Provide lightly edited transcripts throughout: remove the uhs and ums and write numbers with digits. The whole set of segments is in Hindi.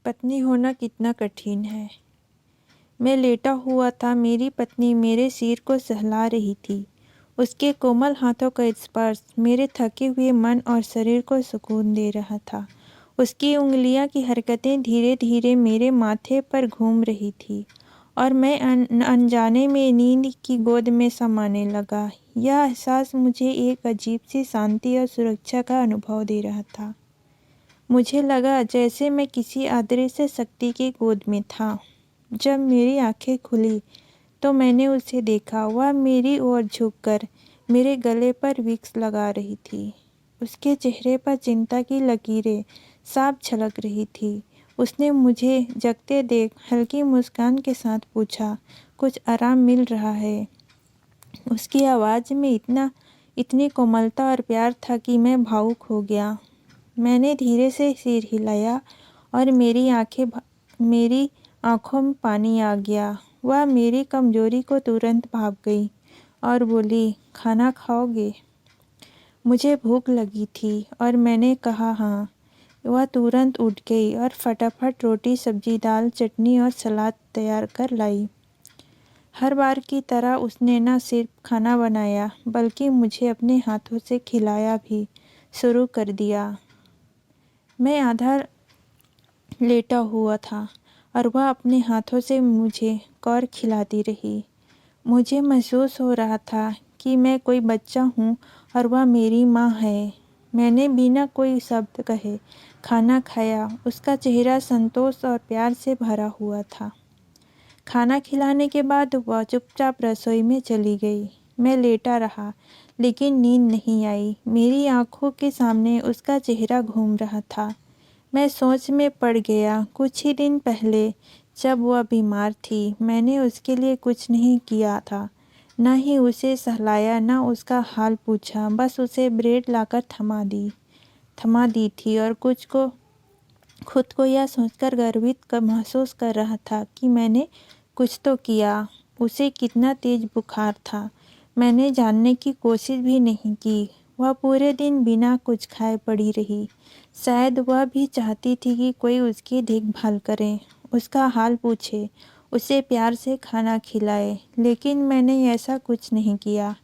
पत्नी होना कितना कठिन है। मैं लेटा हुआ था, मेरी पत्नी मेरे सिर को सहला रही थी। उसके कोमल हाथों का स्पर्श मेरे थके हुए मन और शरीर को सुकून दे रहा था। उसकी उंगलियां की हरकतें धीरे धीरे मेरे माथे पर घूम रही थी और मैं अनजाने में नींद की गोद में समाने लगा। यह एहसास मुझे एक अजीब सी शांति और सुरक्षा का अनुभव दे रहा था। मुझे लगा जैसे मैं किसी अदृश्य शक्ति की गोद में था। जब मेरी आंखें खुली तो मैंने उसे देखा। वह मेरी ओर झुककर मेरे गले पर विक्स लगा रही थी। उसके चेहरे पर चिंता की लकीरें साफ झलक रही थी। उसने मुझे जगते देख हल्की मुस्कान के साथ पूछा, कुछ आराम मिल रहा है? उसकी आवाज़ में इतनी कोमलता और प्यार था कि मैं भावुक हो गया। मैंने धीरे से सिर हिलाया और मेरी आंखों में पानी आ गया। वह मेरी कमजोरी को तुरंत भाप गई और बोली, खाना खाओगे? मुझे भूख लगी थी और मैंने कहा हाँ। वह तुरंत उठ गई और फटाफट रोटी, सब्जी, दाल, चटनी और सलाद तैयार कर लाई। हर बार की तरह उसने न सिर्फ खाना बनाया बल्कि मुझे अपने हाथों से खिलाया भी शुरू कर दिया। मैं आधा लेटा हुआ था और वह अपने हाथों से मुझे कौर खिलाती रही। मुझे महसूस हो रहा था कि मैं कोई बच्चा हूँ और वह मेरी माँ है। मैंने बिना कोई शब्द कहे खाना खाया। उसका चेहरा संतोष और प्यार से भरा हुआ था। खाना खिलाने के बाद वह चुपचाप रसोई में चली गई। मैं लेटा रहा लेकिन नींद नहीं आई। मेरी आंखों के सामने उसका चेहरा घूम रहा था। मैं सोच में पड़ गया। कुछ ही दिन पहले जब वह बीमार थी, मैंने उसके लिए कुछ नहीं किया था। न ही उसे सहलाया, न उसका हाल पूछा। बस उसे ब्रेड लाकर थमा दी थी और खुद को यह सोचकर गर्वित महसूस कर रहा था कि मैंने कुछ तो किया। उसे कितना तेज बुखार था, मैंने जानने की कोशिश भी नहीं की। वह पूरे दिन बिना कुछ खाए पड़ी रही। शायद वह भी चाहती थी कि कोई उसकी देखभाल करे, उसका हाल पूछे, उसे प्यार से खाना खिलाए, लेकिन मैंने ऐसा कुछ नहीं किया।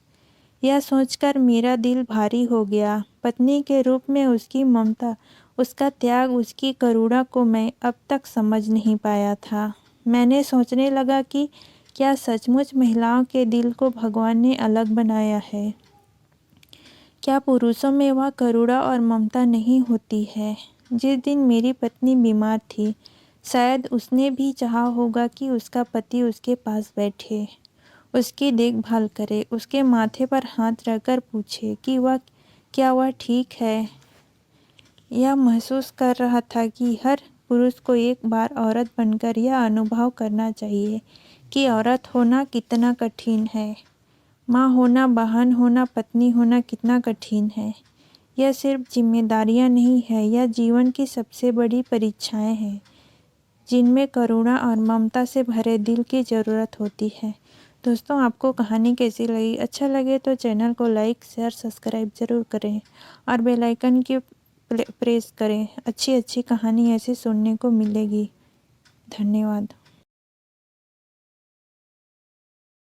यह सोचकर मेरा दिल भारी हो गया। पत्नी के रूप में उसकी ममता, उसका त्याग, उसकी करुणा को मैं अब तक समझ नहीं पाया था। मैंने सोचने लगा कि क्या सचमुच महिलाओं के दिल को भगवान ने अलग बनाया है? क्या पुरुषों में वह करुणा और ममता नहीं होती है? जिस दिन मेरी पत्नी बीमार थी, शायद उसने भी चाहा होगा कि उसका पति उसके पास बैठे, उसकी देखभाल करे, उसके माथे पर हाथ रखकर पूछे कि क्या वह ठीक है। यह महसूस कर रहा था कि हर पुरुष को एक बार औरत बनकर यह अनुभव करना चाहिए कि औरत होना कितना कठिन है। माँ होना, बहन होना, पत्नी होना कितना कठिन है। यह सिर्फ जिम्मेदारियाँ नहीं है, यह जीवन की सबसे बड़ी परीक्षाएं हैं जिनमें करुणा और ममता से भरे दिल की ज़रूरत होती है। दोस्तों, आपको कहानी कैसी लगी? अच्छा लगे तो चैनल को लाइक, शेयर, सब्सक्राइब ज़रूर करें और बेल आइकन की प्रेस करें। अच्छी कहानी ऐसे सुनने को मिलेगी। धन्यवाद।